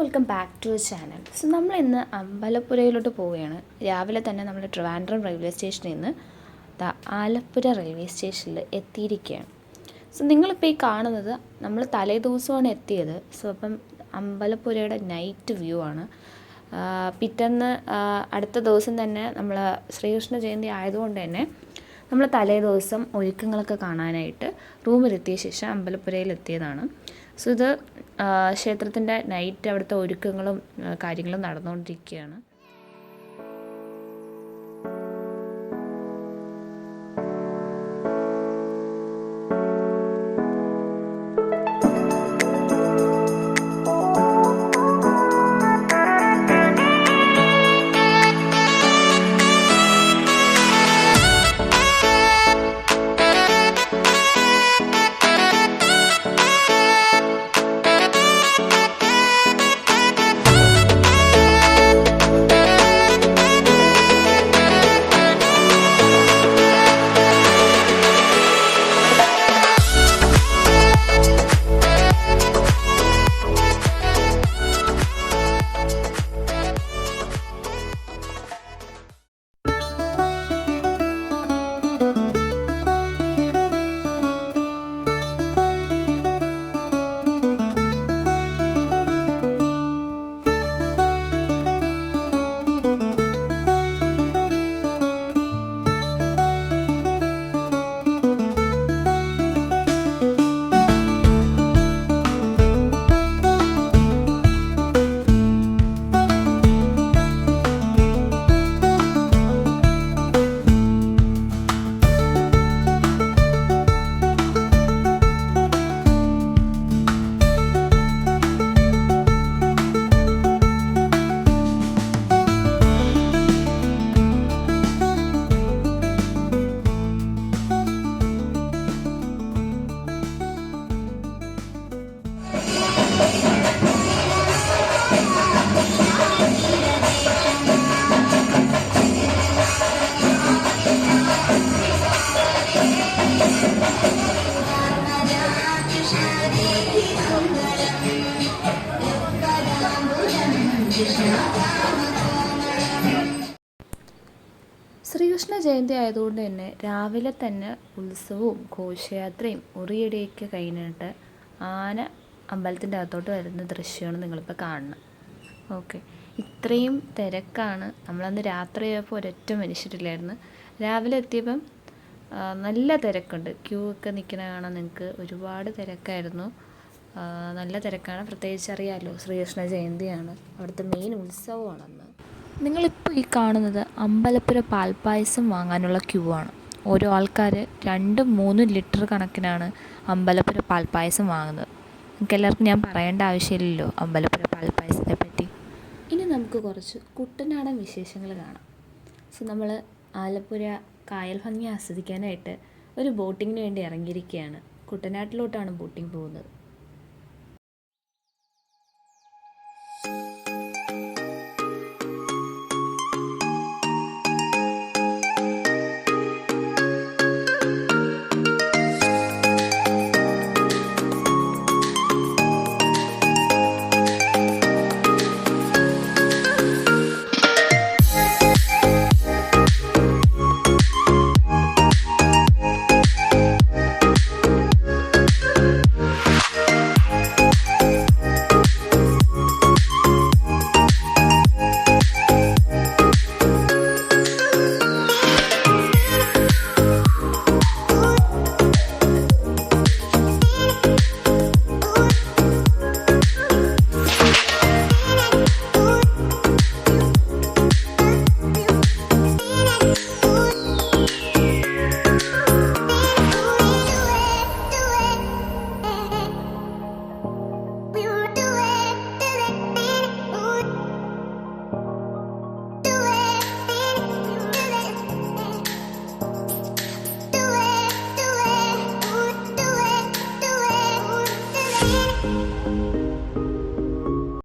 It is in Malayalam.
Welcome back to channel. നമ്മൾ ഇന്ന് അമ്പലപ്പുഴയിലോട്ട് പോവുകയാണ്. രാവിലെ തന്നെ നമ്മൾ ട്രിവാൻഡ്രം റെയിൽവേ സ്റ്റേഷനിൽ നിന്ന് ആലപ്പുഴ റെയിൽവേ സ്റ്റേഷനിൽ എത്തിയിരിക്കുകയാണ്. നിങ്ങളിപ്പോൾ ഈ കാണുന്നത് നമ്മൾ തലേ ദിവസമാണ് എത്തിയത്. അപ്പം അമ്പലപ്പുഴയുടെ നൈറ്റ് വ്യൂ ആണ്. പിറ്റേന്ന് അടുത്ത ദിവസം തന്നെ നമ്മൾ ശ്രീകൃഷ്ണ ജയന്തി ആയതുകൊണ്ട് തന്നെ നമ്മൾ തലേ ദിവസം ഒരുക്കങ്ങളൊക്കെ കാണാനായിട്ട് റൂമിലെത്തിയ ശേഷം അമ്പലപ്പുഴയിൽ എത്തിയതാണ്. ഇത് ക്ഷേത്രത്തിൻ്റെ നൈറ്റ് അവിടുത്തെ ഒരുക്കങ്ങളും കാര്യങ്ങളും നടന്നുകൊണ്ടിരിക്കുകയാണ്. ശ്രീകൃഷ്ണ ജയന്തി ആയതുകൊണ്ട് തന്നെ രാവിലെ തന്നെ ഉത്സവവും ഘോഷയാത്രയും ഉറിയടിയൊക്കെ കഴിഞ്ഞിട്ട് ആന അമ്പലത്തിൻ്റെ അകത്തോട്ട് വരുന്ന ദൃശ്യമാണ് നിങ്ങളിപ്പോൾ കാണുന്നത്. ഓക്കെ, ഇത്രയും തിരക്കാണ്. നമ്മളന്ന് രാത്രി ആയപ്പോൾ ഒരൊറ്റ മനുഷ്യരില്ലായിരുന്നു. രാവിലെ എത്തിയപ്പം നല്ല തിരക്കുണ്ട്. ക്യൂ ഒക്കെ നിൽക്കുന്ന കാണാൻ നിങ്ങൾക്ക് ഒരുപാട് തിരക്കായിരുന്നു. നല്ല തിരക്കാണ്. പ്രത്യേകിച്ച് അറിയാമല്ലോ, ശ്രീകൃഷ്ണ ജയന്തിയാണ്, അവിടുത്തെ മെയിൻ ഉത്സവമാണെന്ന്. നിങ്ങളിപ്പോൾ ഈ കാണുന്നത് അമ്പലപ്പുഴ പാൽപ്പായസം വാങ്ങാനുള്ള ക്യൂ ആണ്. ഓരോ ആൾക്കാർ 2-3 ലിറ്റർ കണക്കിനാണ് അമ്പലപ്പുഴ പാൽപ്പായസം വാങ്ങുന്നത്. നിങ്ങൾക്ക് എല്ലാവർക്കും ഞാൻ പറയേണ്ട ആവശ്യമില്ലല്ലോ അമ്പലപ്പുഴ പാൽപ്പായസത്തെ പറ്റി. ഇനി നമുക്ക് കുറച്ച് കുട്ടനാടൻ വിശേഷങ്ങൾ കാണാം. നമ്മൾ ആലപ്പുഴ കായൽ ഭംഗി ആസ്വദിക്കാനായിട്ട് ഒരു ബോട്ടിങ്ങിന് വേണ്ടി ഇറങ്ങിയിരിക്കുകയാണ്. കുട്ടനാട്ടിലോട്ടാണ് ബോട്ടിങ് പോകുന്നത്.